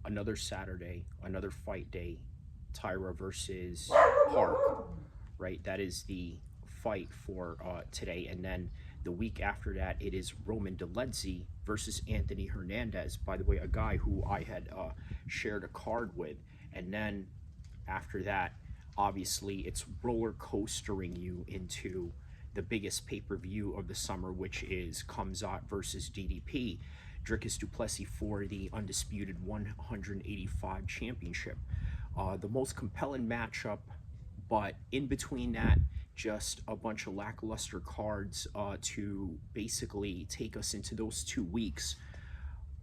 another Saturday, another fight day, Tyra versus Park, right? That is the fight for today. And then the week after that, it is Roman Dolidze versus Anthony Hernandez. By the way, a guy who I had shared a card with. And then after that, obviously, it's roller coastering you into the biggest pay-per-view of the summer, which is Khamzat versus DDP, Dricus du Plessis for the undisputed 185 championship. The most compelling matchup, but in between that, just a bunch of lackluster cards to basically take us into those 2 weeks.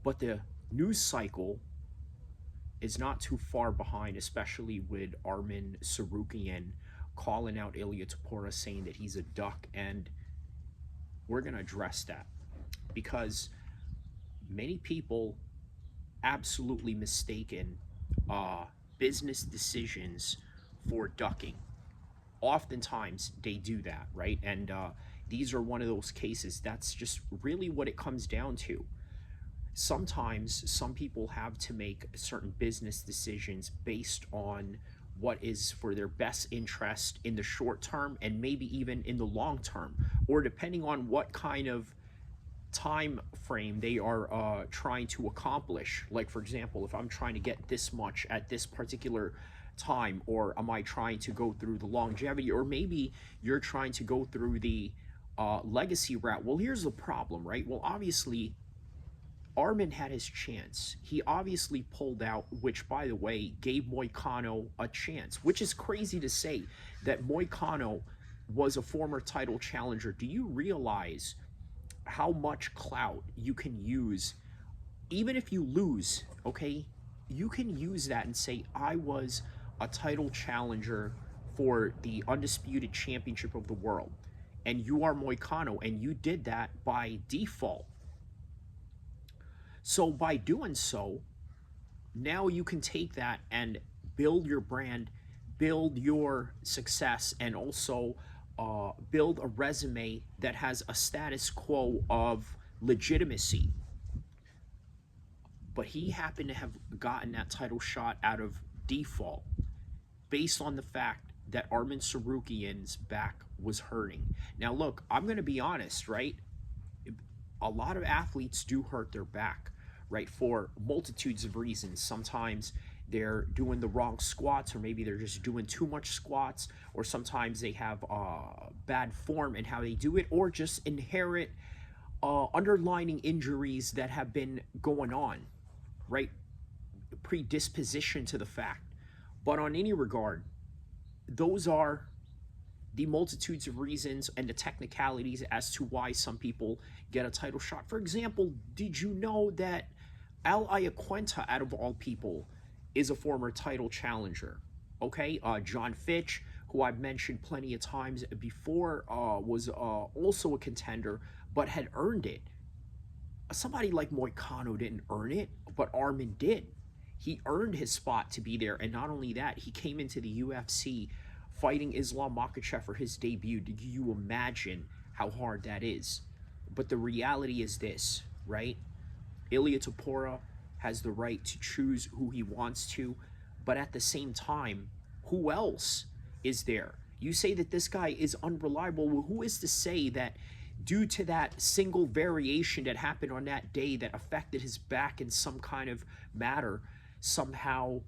But the news cycle is not too far behind, especially with Arman Tsarukyan calling out Ilia Topuria, saying that he's a duck, and we're going to address that because many people absolutely mistaken business decisions for ducking. Oftentimes they do that, right? And these are one of those cases. That's just really what it comes down to. Sometimes some people have to make certain business decisions based on what is for their best interest in the short term and maybe even in the long term, or depending on what kind of time frame they are trying to accomplish. Like, for example, if I'm trying to get this much at this particular time, or am I trying to go through the longevity, or maybe you're trying to go through the legacy route. Well, here's the problem, right? Well, obviously Arman had his chance. He obviously pulled out, which, by the way, gave Moicano a chance, which is crazy to say that Moicano was a former title challenger. Do you realize how much clout you can use? Even if you lose, okay, you can use that and say, I was a title challenger for the undisputed championship of the world, and you are Moicano, and you did that by default. So by doing so, now you can take that and build your brand, build your success, and also build a resume that has a status quo of legitimacy. But he happened to have gotten that title shot out of default based on the fact that Arman Tsarukyan's back was hurting. Now, look, I'm going to be honest, right? A lot of athletes do hurt their back, right, for multitudes of reasons. Sometimes they're doing the wrong squats, or maybe they're just doing too much squats, or sometimes they have bad form in how they do it, or just inherent underlying injuries that have been going on, right? Predisposition to the fact. But on any regard, those are the multitudes of reasons and the technicalities as to why some people get a title shot. For example, did you know that Al Iaquinta, out of all people, is a former title challenger? Okay, John Fitch, who I've mentioned plenty of times before, was also a contender, but had earned it. Somebody like Moicano didn't earn it, but Arman did. He earned his spot to be there, and not only that, he came into the UFC fighting Islam Makhachev for his debut. Do you imagine how hard that is? But the reality is this, right? Ilia Topuria has the right to choose who he wants to, but at the same time, who else is there? You say that this guy is unreliable. Well, who is to say that due to that single variation that happened on that day that affected his back in some kind of matter, somehow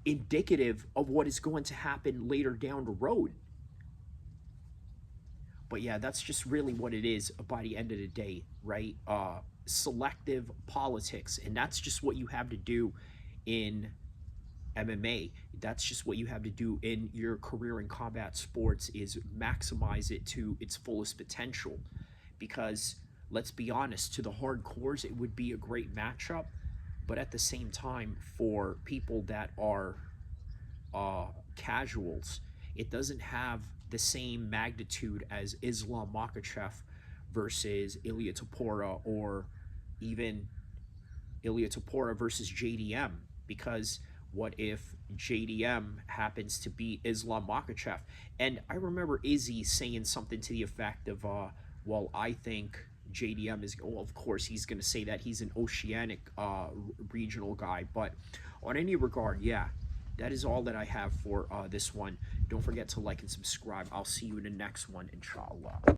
indicative of what is going to happen later down the road? But yeah, that's just really what it is by the end of the day, right? Selective politics, and that's just what you have to do in MMA. That's just what you have to do in your career in combat sports, is maximize it to its fullest potential. Because let's be honest, to the hardcores, it would be a great matchup, but at the same time, for people that are casuals, it doesn't have the same magnitude as Islam Makhachev versus Ilia Topuria, or even Ilia Topuria versus JDM. Because what if JDM happens to beat Islam Makhachev? And I remember Izzy saying something to the effect of, well, I think JDM is, well, of course, he's going to say that he's an oceanic regional guy. But on any regard, yeah, that is all that I have for this one. Don't forget to like and subscribe. I'll see you in the next one, inshallah.